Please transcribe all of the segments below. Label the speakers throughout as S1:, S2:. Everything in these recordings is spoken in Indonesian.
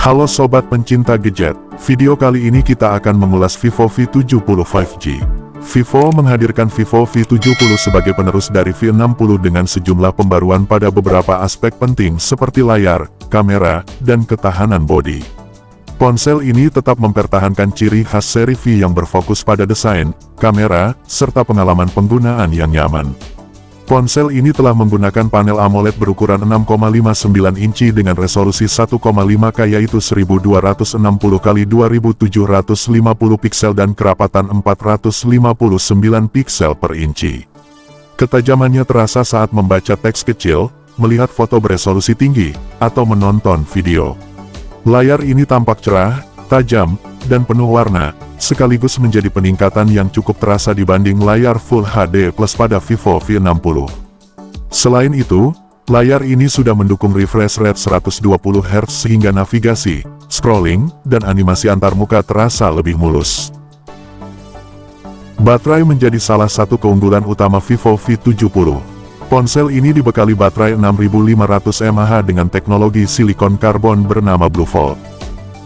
S1: Halo sobat pencinta gadget, video kali ini kita akan mengulas Vivo V70 5G. Vivo menghadirkan Vivo V70 sebagai penerus dari V60 dengan sejumlah pembaruan pada beberapa aspek penting seperti layar, kamera, dan ketahanan bodi. Ponsel ini tetap mempertahankan ciri khas seri V yang berfokus pada desain, kamera, serta pengalaman penggunaan yang nyaman. Ponsel ini telah menggunakan panel AMOLED berukuran 6,59 inci dengan resolusi 1,5K yaitu 1260x2750 piksel dan kerapatan 459 piksel per inci. Ketajamannya terasa saat membaca teks kecil, melihat foto beresolusi tinggi, atau menonton video. Layar ini tampak cerah, tajam, dan penuh warna, sekaligus menjadi peningkatan yang cukup terasa dibanding layar Full HD Plus pada Vivo V60. Selain itu, layar ini sudah mendukung refresh rate 120Hz sehingga navigasi, scrolling, dan animasi antarmuka terasa lebih mulus. Baterai menjadi salah satu keunggulan utama Vivo V70. Ponsel ini dibekali baterai 6500 mAh dengan teknologi silikon karbon bernama BlueVolt.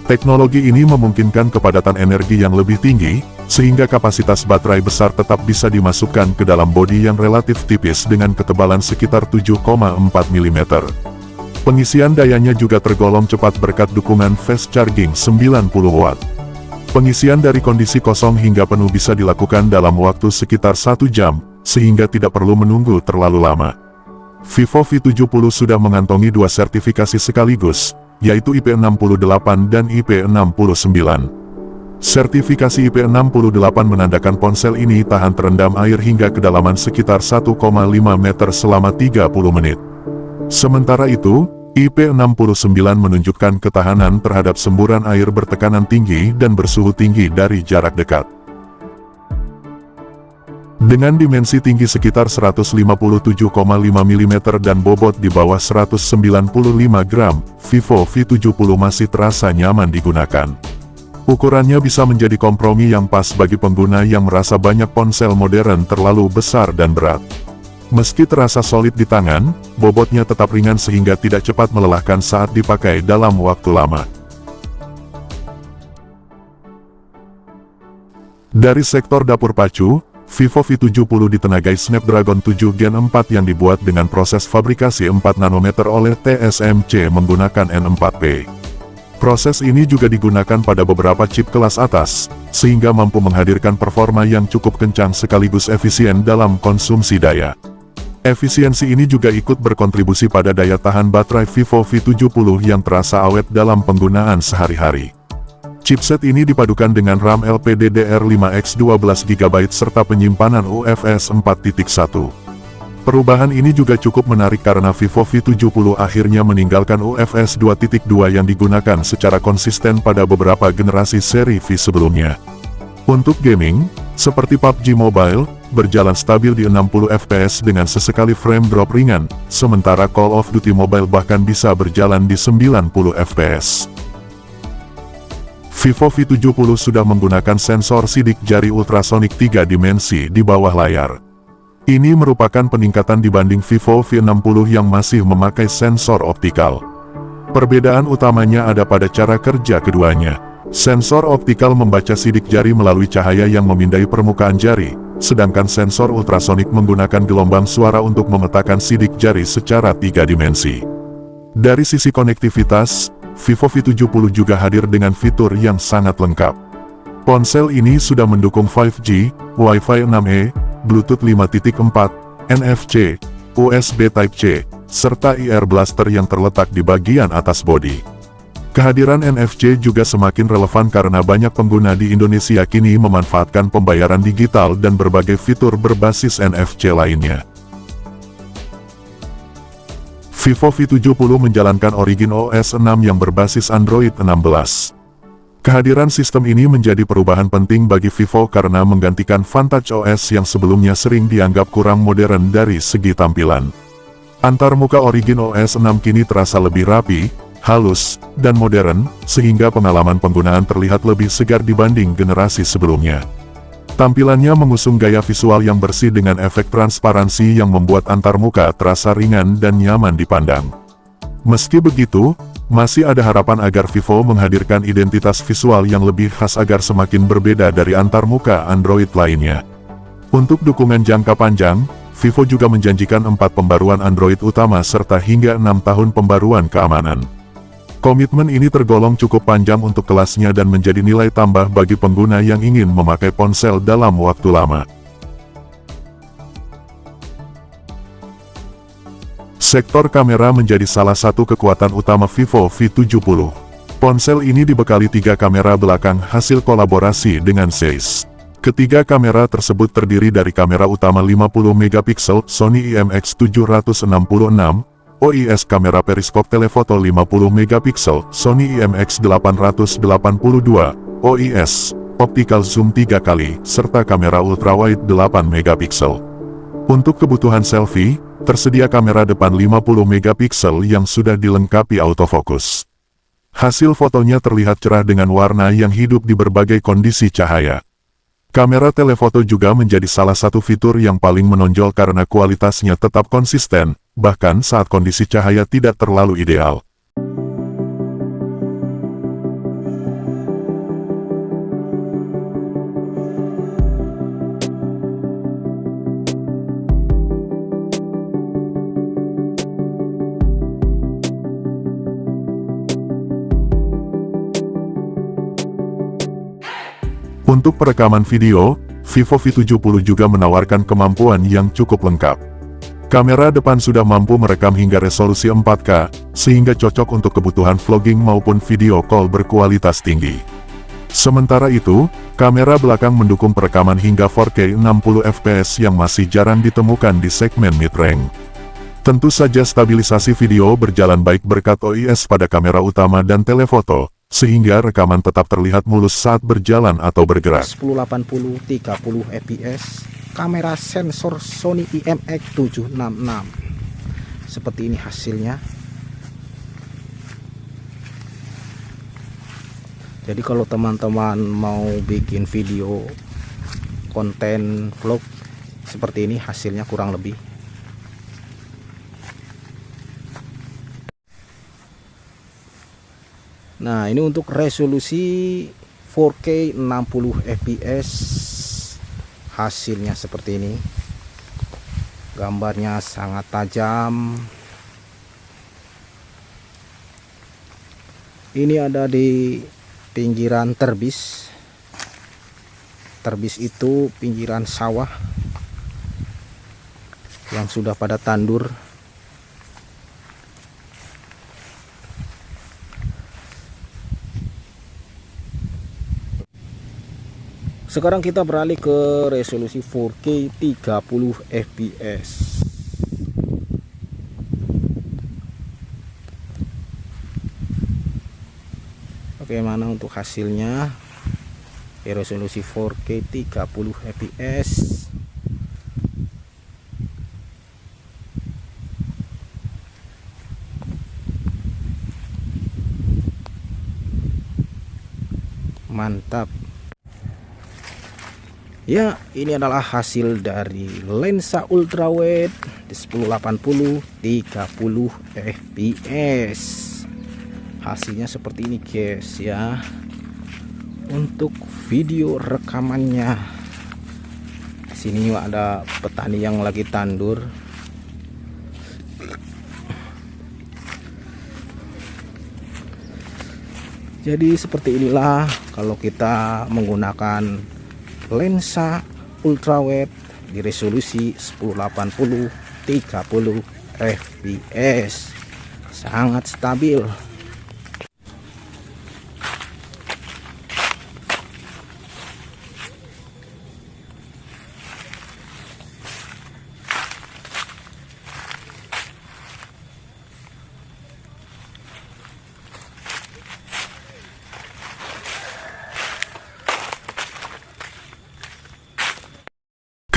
S1: Teknologi ini memungkinkan kepadatan energi yang lebih tinggi, sehingga kapasitas baterai besar tetap bisa dimasukkan ke dalam bodi yang relatif tipis dengan ketebalan sekitar 7,4 mm. Pengisian dayanya juga tergolong cepat berkat dukungan fast charging 90 watt. Pengisian dari kondisi kosong hingga penuh bisa dilakukan dalam waktu sekitar 1 jam, sehingga tidak perlu menunggu terlalu lama. Vivo V70 sudah mengantongi 2 sertifikasi sekaligus, yaitu IP68 dan IP69. Sertifikasi IP68 menandakan ponsel ini tahan terendam air hingga kedalaman sekitar 1,5 meter selama 30 menit. Sementara itu, IP69 menunjukkan ketahanan terhadap semburan air bertekanan tinggi dan bersuhu tinggi dari jarak dekat. Dengan dimensi tinggi sekitar 157,5 mm dan bobot di bawah 195 gram, Vivo V70 masih terasa nyaman digunakan. Ukurannya bisa menjadi kompromi yang pas bagi pengguna yang merasa banyak ponsel modern terlalu besar dan berat. Meski terasa solid di tangan, bobotnya tetap ringan sehingga tidak cepat melelahkan saat dipakai dalam waktu lama. Dari sektor dapur pacu, Vivo V70 ditenagai Snapdragon 7 Gen 4 yang dibuat dengan proses fabrikasi 4 nanometer oleh TSMC menggunakan N4P. Proses ini juga digunakan pada beberapa chip kelas atas, sehingga mampu menghadirkan performa yang cukup kencang sekaligus efisien dalam konsumsi daya. Efisiensi ini juga ikut berkontribusi pada daya tahan baterai Vivo V70 yang terasa awet dalam penggunaan sehari-hari. Chipset ini dipadukan dengan RAM LPDDR5X 12GB serta penyimpanan UFS 4.1. Perubahan ini juga cukup menarik karena Vivo V70 akhirnya meninggalkan UFS 2.2 yang digunakan secara konsisten pada beberapa generasi seri V sebelumnya. Untuk gaming, seperti PUBG Mobile, berjalan stabil di 60 fps dengan sesekali frame drop ringan, sementara Call of Duty Mobile bahkan bisa berjalan di 90 fps. Vivo V70 sudah menggunakan sensor sidik jari ultrasonik 3 dimensi di bawah layar. Ini merupakan peningkatan dibanding Vivo V60 yang masih memakai sensor optikal. Perbedaan utamanya ada pada cara kerja keduanya. Sensor optikal membaca sidik jari melalui cahaya yang memindai permukaan jari, sedangkan sensor ultrasonik menggunakan gelombang suara untuk memetakan sidik jari secara 3 dimensi. Dari sisi konektivitas, Vivo V70 juga hadir dengan fitur yang sangat lengkap. Ponsel ini sudah mendukung 5G, Wi-Fi 6E, Bluetooth 5.4, NFC, USB Type-C, serta IR Blaster yang terletak di bagian atas bodi. Kehadiran NFC juga semakin relevan karena banyak pengguna di Indonesia kini memanfaatkan pembayaran digital dan berbagai fitur berbasis NFC lainnya. Vivo V70 menjalankan Origin OS 6 yang berbasis Android 16. Kehadiran sistem ini menjadi perubahan penting bagi Vivo karena menggantikan Vantage OS yang sebelumnya sering dianggap kurang modern dari segi tampilan. Antarmuka Origin OS 6 kini terasa lebih rapi, halus, dan modern, sehingga pengalaman penggunaan terlihat lebih segar dibanding generasi sebelumnya. Tampilannya mengusung gaya visual yang bersih dengan efek transparansi yang membuat antarmuka terasa ringan dan nyaman dipandang. Meski begitu, Masih ada harapan agar Vivo menghadirkan identitas visual yang lebih khas agar semakin berbeda dari antarmuka Android lainnya. Untuk dukungan jangka panjang, Vivo juga menjanjikan 4 pembaruan Android utama serta hingga 6 tahun pembaruan keamanan. Komitmen ini tergolong cukup panjang untuk kelasnya dan menjadi nilai tambah bagi pengguna yang ingin memakai ponsel dalam waktu lama. Sektor kamera menjadi salah satu kekuatan utama Vivo V70. Ponsel ini dibekali 3 kamera belakang hasil kolaborasi dengan Zeiss. Ketiga kamera tersebut terdiri dari kamera utama 50 megapiksel Sony IMX766, OIS kamera periskop telefoto 50 megapiksel Sony IMX882, OIS, optical zoom 3 kali, serta kamera ultrawide 8 megapiksel. Untuk kebutuhan selfie, tersedia kamera depan 50 megapiksel yang sudah dilengkapi autofocus. Hasil fotonya terlihat cerah dengan warna yang hidup di berbagai kondisi cahaya. Kamera telefoto juga menjadi salah satu fitur yang paling menonjol karena kualitasnya tetap konsisten, bahkan saat kondisi cahaya tidak terlalu ideal. Untuk perekaman video, Vivo V70 juga menawarkan kemampuan yang cukup lengkap. Kamera depan sudah mampu merekam hingga resolusi 4K, sehingga cocok untuk kebutuhan vlogging maupun video call berkualitas tinggi. Sementara itu, kamera belakang mendukung perekaman hingga 4K 60 fps yang masih jarang ditemukan di segmen mid-range. Tentu saja stabilisasi video berjalan baik berkat OIS pada kamera utama dan telefoto, sehingga rekaman tetap terlihat mulus saat berjalan atau bergerak.
S2: 1080 30 fps, kamera sensor Sony IMX766. Seperti ini hasilnya. Jadi kalau teman-teman mau bikin video konten vlog seperti ini hasilnya kurang lebih. Nah, ini untuk resolusi 4K 60 fps, hasilnya seperti ini. Gambarnya sangat tajam. Ini ada di pinggiran terbis. Terbis itu pinggiran sawah yang sudah pada tandur. Sekarang kita beralih ke resolusi 4K 30 fps. Bagaimana untuk hasilnya? Resolusi 4K 30 fps. Mantap. Ya, ini adalah hasil dari lensa ultrawide di 1080 30 fps. Hasilnya seperti ini guys ya. Untuk video rekamannya, sini ada petani yang lagi tandur. Jadi seperti inilah kalau kita menggunakan lensa ultrawide di resolusi 1080 30 fps, sangat stabil.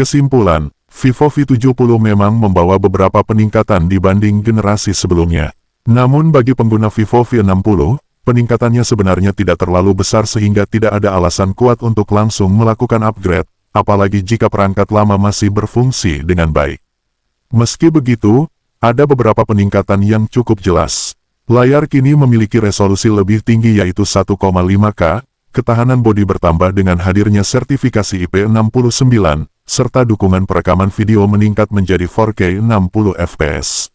S1: Kesimpulan, Vivo V70 memang membawa beberapa peningkatan dibanding generasi sebelumnya. Namun bagi pengguna Vivo V60, peningkatannya sebenarnya tidak terlalu besar sehingga tidak ada alasan kuat untuk langsung melakukan upgrade, apalagi jika perangkat lama masih berfungsi dengan baik. Meski begitu, ada beberapa peningkatan yang cukup jelas. Layar kini memiliki resolusi lebih tinggi yaitu 1,5K, ketahanan bodi bertambah dengan hadirnya sertifikasi IP69, serta dukungan perekaman video meningkat menjadi 4K 60 fps.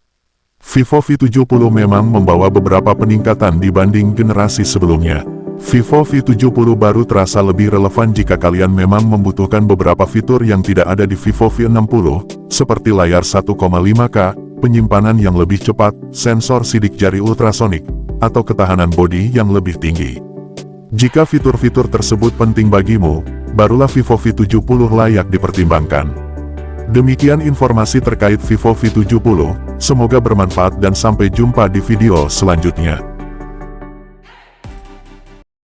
S1: Vivo V70 memang membawa beberapa peningkatan dibanding generasi sebelumnya. Vivo V70 baru terasa lebih relevan jika kalian memang membutuhkan beberapa fitur yang tidak ada di Vivo V60, seperti layar 1,5K, penyimpanan yang lebih cepat, sensor sidik jari ultrasonik, atau ketahanan bodi yang lebih tinggi. Jika fitur-fitur tersebut penting bagimu, barulah Vivo V70 layak dipertimbangkan. Demikian informasi terkait Vivo V70, semoga bermanfaat dan sampai jumpa di video selanjutnya.